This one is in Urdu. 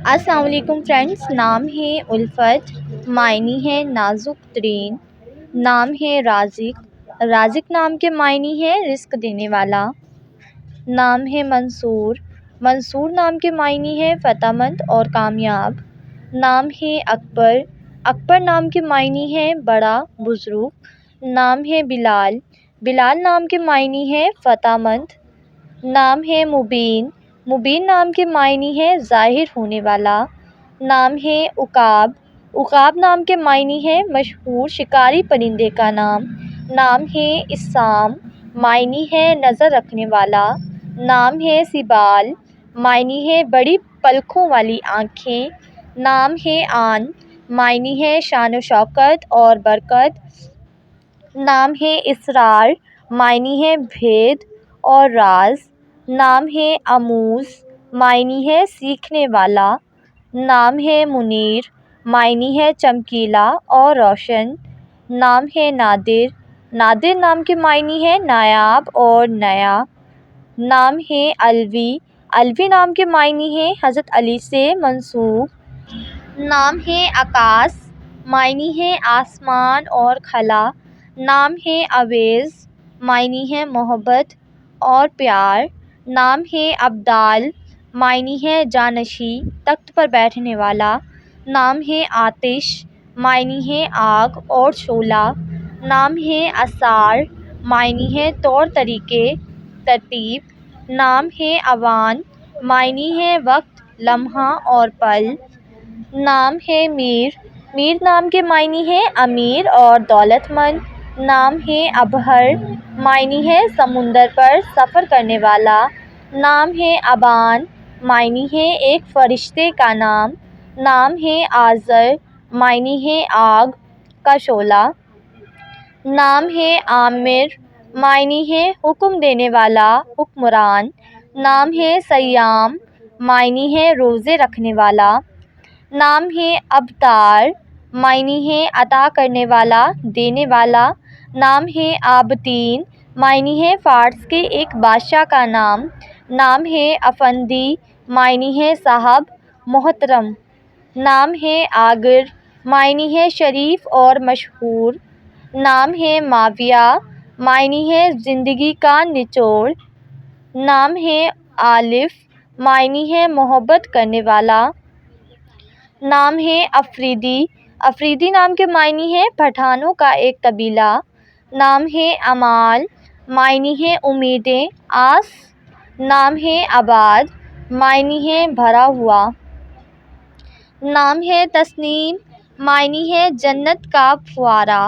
السلام علیکم فرینڈس، نام ہے الفت، معنی ہے نازک ترین، نام ہے رازق، رازق نام کے معنی ہے رزق دینے والا، نام ہے منصور، منصور نام کے معنی ہے فتح مند اور کامیاب، نام ہے اکبر، اکبر نام کے معنی ہے بڑا بزرگ، نام ہے بلال، بلال نام کے معنی ہے فتح مند، نام ہے مبین، مبین نام کے معنی ہے ظاہر ہونے والا، نام ہے عقاب، عقاب نام کے معنی ہے مشہور شکاری پرندے کا نام، نام ہے اسام، معنی ہے نظر رکھنے والا، نام ہے سبال، معنی ہے بڑی پلکوں والی آنکھیں، نام ہے آن، معنی ہے شان و شوکت اور برکت، نام ہے اسرار، معنی ہے بھید اور راز، نام ہے آموز، معنی ہے سیکھنے والا، نام ہے منیر، معنی ہے چمکیلا اور روشن، نام ہے نادر، نادر نام کے معنی ہے نایاب اور نیا، نام ہے علوی، علوی نام کے معنی ہے حضرت علی سے منسوب، نام ہے آکاش، معنی ہے آسمان اور خلا، نام ہے اویز، معنی ہے محبت اور پیار، نام ہے ابدال، معنی ہے جانشی تخت پر بیٹھنے والا، نام ہے آتش، معنی ہے آگ اور شعلہ، نام ہے اسار، معنی ہے طور طریقے ترتیب، نام ہے اوان، معنی ہے وقت لمحہ اور پل، نام ہے میر، میر نام کے معنی ہے امیر اور دولت مند، نام ہے ابحر، معنی ہے سمندر پر سفر کرنے والا، نام ہے ابان، معنی ہے ایک فرشتے کا نام، نام ہے آذر، معنی ہے آگ کا شعلہ، نام ہے عامر، معنی ہے حکم دینے والا حکمران، نام ہے سیام، معنی ہے روزے رکھنے والا، نام ہے ابتار، معنی ہے عطا کرنے والا دینے والا، نام ہے آبتین، معنی ہے فارس کے ایک بادشاہ کا نام، نام ہے افندی، معنی ہے صاحب محترم، نام ہے آگر، معنی ہے شریف اور مشہور، نام ہے معاویہ، معنی ہے زندگی کا نچوڑ، نام ہے آلف، معنی ہے محبت کرنے والا، نام ہے افریدی، افریدی نام کے معنی ہے پٹھانوں کا ایک قبیلہ، نام ہے امال، معنی ہے امیدیں آس، نام ہے آباد، معنی ہے بھرا ہوا، نام ہے تسنیم، معنی ہے جنت کا پھوارا۔